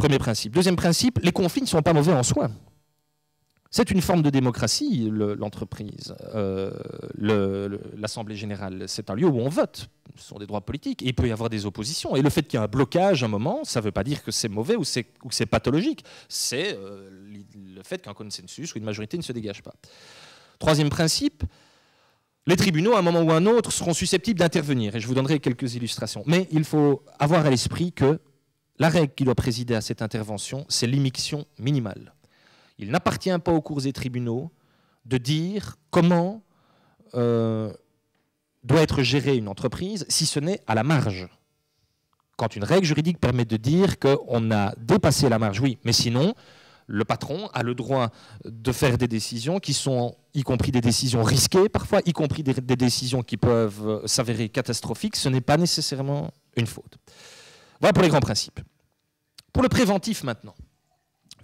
Premier principe. Deuxième principe, les conflits ne sont pas mauvais en soi. C'est une forme de démocratie, l'entreprise. L'Assemblée générale, c'est un lieu où on vote. Ce sont des droits politiques. Et il peut y avoir des oppositions. Et le fait qu'il y ait un blocage à un moment, ça ne veut pas dire que c'est mauvais ou que c'est pathologique. C'est le fait qu'un consensus ou une majorité ne se dégage pas. Troisième principe, les tribunaux, à un moment ou à un autre, seront susceptibles d'intervenir. Et je vous donnerai quelques illustrations. Mais il faut avoir à l'esprit que la règle qui doit présider à cette intervention, c'est l'immixtion minimale. Il n'appartient pas aux cours et tribunaux de dire comment doit être gérée une entreprise, si ce n'est à la marge. Quand une règle juridique permet de dire qu'on a dépassé la marge, oui, mais sinon, le patron a le droit de faire des décisions qui sont, y compris des décisions risquées parfois, y compris des décisions qui peuvent s'avérer catastrophiques. Ce n'est pas nécessairement une faute. Voilà pour les grands principes. Pour le préventif maintenant.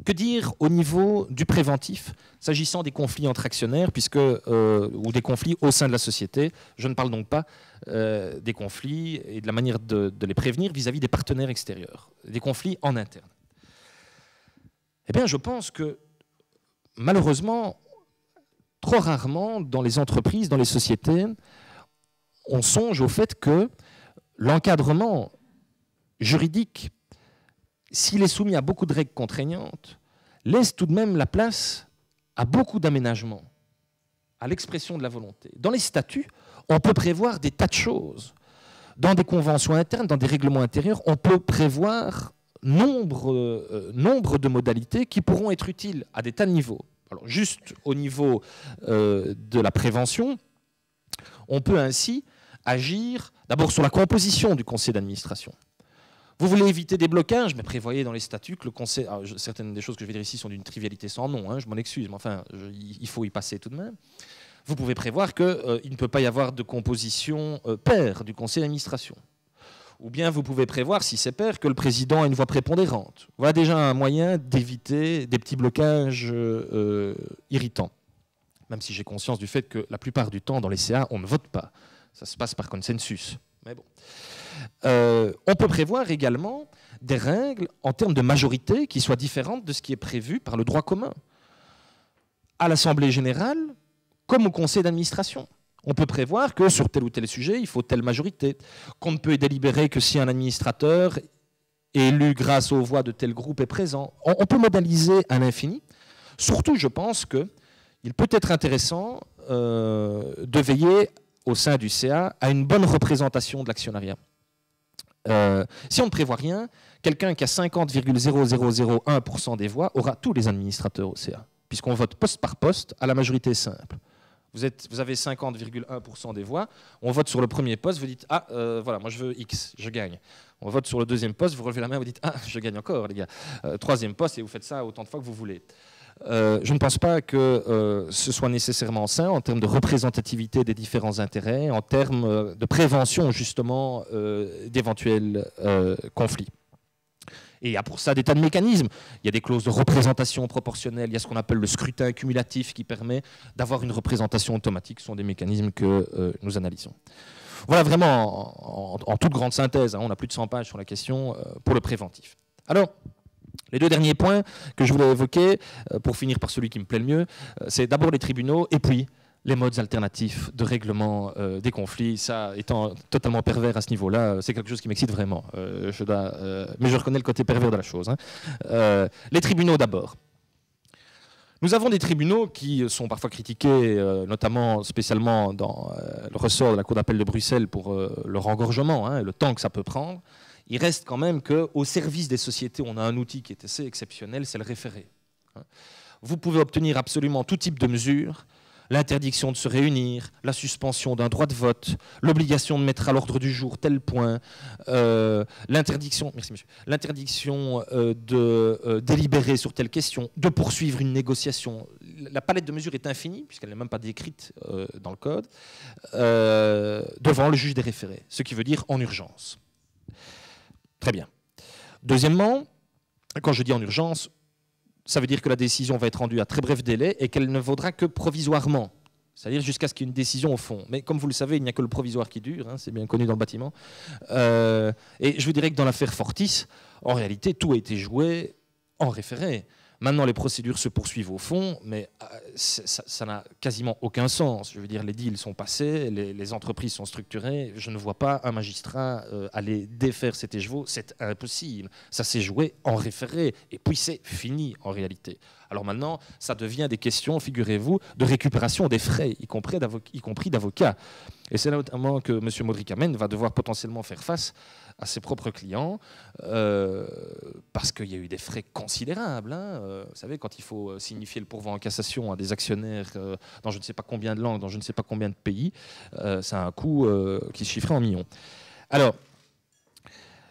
Que dire au niveau du préventif, s'agissant des conflits entre actionnaires, ou des conflits au sein de la société? Je ne parle donc pas des conflits et de la manière de les prévenir vis-à-vis des partenaires extérieurs, des conflits en interne. Eh bien, je pense que, malheureusement, trop rarement, dans les entreprises, dans les sociétés, on songe au fait que l'encadrement juridique, s'il est soumis à beaucoup de règles contraignantes, laisse tout de même la place à beaucoup d'aménagements, à l'expression de la volonté. Dans les statuts, on peut prévoir des tas de choses. Dans des conventions internes, dans des règlements intérieurs, on peut prévoir nombre de modalités qui pourront être utiles à des tas de niveaux. Alors, juste au niveau de la prévention, on peut ainsi agir d'abord sur la composition du conseil d'administration. Vous voulez éviter des blocages, mais prévoyez dans les statuts que le conseil... Alors, certaines des choses que je vais dire ici sont d'une trivialité sans nom, hein, je m'en excuse, mais enfin, il faut y passer tout de même. Vous pouvez prévoir qu'il ne peut pas y avoir de composition paire du conseil d'administration. Ou bien vous pouvez prévoir, si c'est pair, que le président a une voix prépondérante. Voilà déjà un moyen d'éviter des petits blocages irritants. Même si j'ai conscience du fait que la plupart du temps, dans les CA, on ne vote pas. Ça se passe par consensus. Mais bon. On peut prévoir également des règles en termes de majorité qui soient différentes de ce qui est prévu par le droit commun. À l'Assemblée générale, comme au conseil d'administration. On peut prévoir que sur tel ou tel sujet, il faut telle majorité, qu'on ne peut délibérer que si un administrateur élu grâce aux voix de tel groupe est présent. On peut modaliser à l'infini. Surtout, je pense qu'il peut être intéressant de veiller au sein du CA à une bonne représentation de l'actionnariat. Si on ne prévoit rien, quelqu'un qui a 50,0001% des voix aura tous les administrateurs au CA, puisqu'on vote poste par poste à la majorité simple. Vous avez 50,1% des voix, on vote sur le premier poste, vous dites « Ah, voilà, moi je veux X, je gagne ». On vote sur le deuxième poste, vous relevez la main, vous dites « Ah, je gagne encore, les gars ». Troisième poste, et vous faites ça autant de fois que vous voulez. Je ne pense pas que ce soit nécessairement sain en termes de représentativité des différents intérêts, en termes de prévention justement d'éventuels conflits. Et il y a pour ça des tas de mécanismes. Il y a des clauses de représentation proportionnelle, il y a ce qu'on appelle le scrutin cumulatif qui permet d'avoir une représentation automatique. Ce sont des mécanismes que nous analysons. Voilà vraiment en toute grande synthèse, hein, on a plus de 100 pages sur la question pour le préventif. Alors, les deux derniers points que je voulais évoquer, pour finir par celui qui me plaît le mieux, c'est d'abord les tribunaux et puis les modes alternatifs de règlement des conflits. Ça, étant totalement pervers à ce niveau-là, c'est quelque chose qui m'excite vraiment. Mais je reconnais le côté pervers de la chose. Hein. Les tribunaux d'abord. Nous avons des tribunaux qui sont parfois critiqués, notamment spécialement dans le ressort de la Cour d'appel de Bruxelles pour leur engorgement, hein, et le temps que ça peut prendre. Il reste quand même qu'au service des sociétés, on a un outil qui est assez exceptionnel, c'est le référé. Vous pouvez obtenir absolument tout type de mesures, l'interdiction de se réunir, la suspension d'un droit de vote, l'obligation de mettre à l'ordre du jour tel point, l'interdiction de délibérer sur telle question, de poursuivre une négociation. La palette de mesures est infinie, puisqu'elle n'est même pas décrite dans le code, devant le juge des référés, ce qui veut dire en urgence. Très bien. Deuxièmement, quand je dis en urgence, ça veut dire que la décision va être rendue à très bref délai et qu'elle ne vaudra que provisoirement. c'est-à-dire jusqu'à ce qu'il y ait une décision au fond. Mais comme vous le savez, il n'y a que le provisoire qui dure, hein, c'est bien connu dans le bâtiment. Et je vous dirais que dans l'affaire Fortis, en réalité, tout a été joué en référé. Maintenant, les procédures se poursuivent au fond, mais ça n'a quasiment aucun sens. Je veux dire, les deals sont passés, les entreprises sont structurées. Je ne vois pas un magistrat aller défaire cet écheveau. C'est impossible. Ça s'est joué en référé, et puis c'est fini en réalité. Alors maintenant, ça devient des questions, figurez-vous, de récupération des frais, y compris d'avocats. Et c'est notamment que M. Modric-Amen va devoir potentiellement faire face à ses propres clients, parce qu'il y a eu des frais considérables. Hein. Vous savez, quand il faut signifier le pourvoi en cassation à des actionnaires dans je ne sais pas combien de langues, dans je ne sais pas combien de pays, ça a un coût qui se chiffrait en millions. Alors,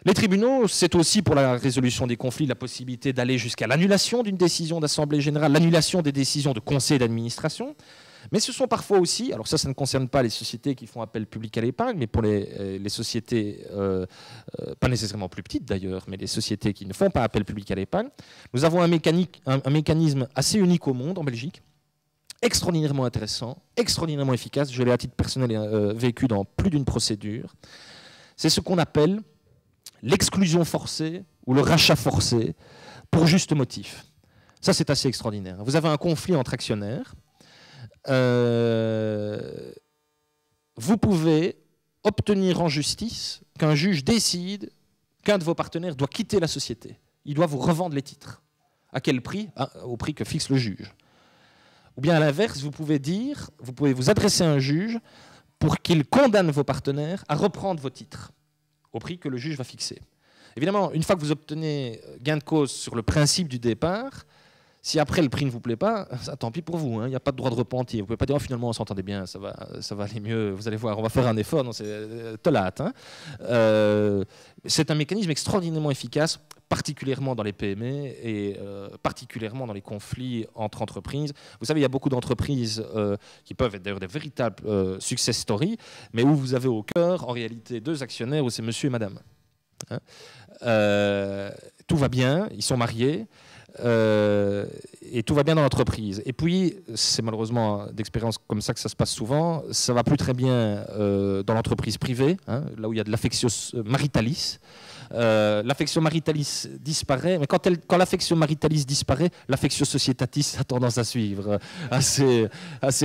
les tribunaux, c'est aussi pour la résolution des conflits la possibilité d'aller jusqu'à l'annulation d'une décision d'Assemblée générale, l'annulation des décisions de conseil d'administration. Mais ce sont parfois aussi, alors ça ne concerne pas les sociétés qui font appel public à l'épargne, mais pour les sociétés, pas nécessairement plus petites d'ailleurs, mais les sociétés qui ne font pas appel public à l'épargne, nous avons un mécanisme assez unique au monde, en Belgique, extraordinairement intéressant, extraordinairement efficace. Je l'ai à titre personnel vécu dans plus d'une procédure. C'est ce qu'on appelle l'exclusion forcée ou le rachat forcé pour juste motif. Ça, c'est assez extraordinaire. Vous avez un conflit entre actionnaires. Vous pouvez obtenir en justice qu'un juge décide qu'un de vos partenaires doit quitter la société. Il doit vous revendre les titres. À quel prix? Au prix que fixe le juge. Ou bien à l'inverse, vous pouvez vous adresser à un juge pour qu'il condamne vos partenaires à reprendre vos titres au prix que le juge va fixer. Évidemment, une fois que vous obtenez gain de cause sur le principe du départ, si après le prix ne vous plaît pas, ça, tant pis pour vous, hein, il n'y a pas de droit de repentir. Vous ne pouvez pas dire oh, finalement on s'entendait bien, ça va aller mieux, vous allez voir, on va faire un effort. Non, c'est tolate. Hein. C'est un mécanisme extraordinairement efficace, particulièrement dans les PME et particulièrement dans les conflits entre entreprises. Vous savez, il y a beaucoup d'entreprises qui peuvent être d'ailleurs des véritables success stories, mais où vous avez au cœur en réalité deux actionnaires où c'est monsieur et madame. Hein. Tout va bien, ils sont mariés. Et tout va bien dans l'entreprise. Et puis, c'est malheureusement d'expérience comme ça que ça se passe souvent, ça va plus très bien dans l'entreprise privée, hein, là où il y a de l'affectio maritalis. L'affectio maritalis disparaît, mais quand l'affectio maritalis disparaît, l'affectio societatis a tendance à suivre assez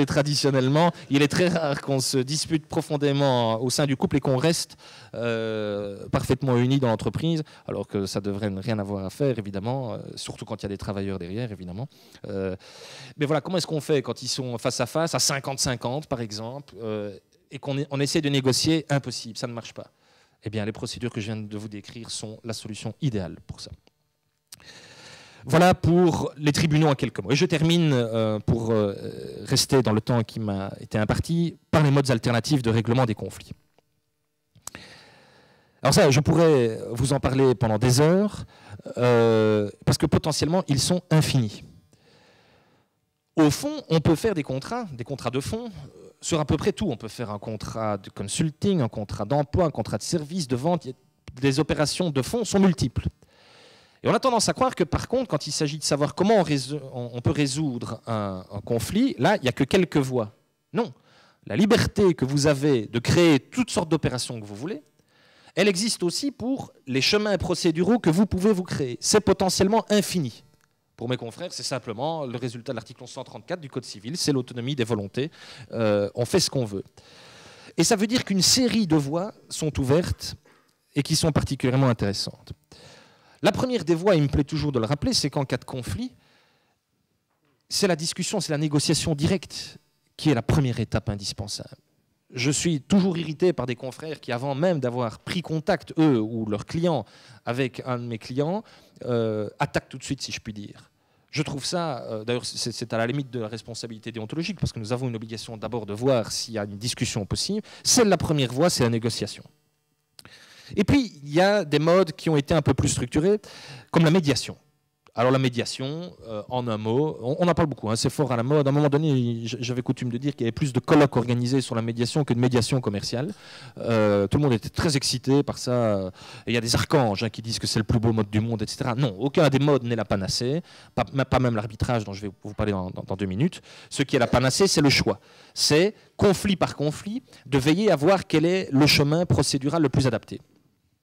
traditionnellement. Il est très rare qu'on se dispute profondément au sein du couple et qu'on reste parfaitement unis dans l'entreprise, alors que ça devrait rien avoir à faire, évidemment, surtout quand il y a des travailleurs derrière, évidemment. Mais voilà, comment est-ce qu'on fait quand ils sont face à 50-50 par exemple, et qu'on essaie de négocier? Impossible, ça ne marche pas. Eh bien, les procédures que je viens de vous décrire sont la solution idéale pour ça. Voilà pour les tribunaux en quelques mots. Et je termine, pour rester dans le temps qui m'a été imparti, par les modes alternatifs de règlement des conflits. Alors ça, je pourrais vous en parler pendant des heures, parce que potentiellement, ils sont infinis. Au fond, on peut faire des contrats de fond, sur à peu près tout. On peut faire un contrat de consulting, un contrat d'emploi, un contrat de service, de vente. Les opérations de fond sont multiples. Et on a tendance à croire que, par contre, quand il s'agit de savoir comment on peut résoudre un conflit, là, il n'y a que quelques voies. Non. La liberté que vous avez de créer toutes sortes d'opérations que vous voulez, elle existe aussi pour les chemins procéduraux que vous pouvez vous créer. C'est potentiellement infini. Pour mes confrères, c'est simplement le résultat de l'article 134 du Code civil, c'est l'autonomie des volontés. On fait ce qu'on veut. Et ça veut dire qu'une série de voies sont ouvertes et qui sont particulièrement intéressantes. La première des voies, il me plaît toujours de le rappeler, c'est qu'en cas de conflit, c'est la discussion, c'est la négociation directe qui est la première étape indispensable. Je suis toujours irrité par des confrères qui, avant même d'avoir pris contact, eux ou leurs clients, avec un de mes clients, attaquent tout de suite, si je puis dire. Je trouve ça, d'ailleurs, c'est à la limite de la responsabilité déontologique, parce que nous avons une obligation d'abord de voir s'il y a une discussion possible. C'est la première voie, c'est la négociation. Et puis, il y a des modes qui ont été un peu plus structurés, comme la médiation. Alors la médiation, en un mot, on en parle beaucoup, hein, c'est fort à la mode. À un moment donné, j'avais coutume de dire qu'il y avait plus de colloques organisés sur la médiation que de médiation commerciale. Tout le monde était très excité par ça. Il y a des archanges, hein, qui disent que c'est le plus beau mode du monde, etc. Non, aucun des modes n'est la panacée, pas même l'arbitrage dont je vais vous parler dans 2 minutes. Ce qui est la panacée, c'est le choix. C'est, conflit par conflit, de veiller à voir quel est le chemin procédural le plus adapté.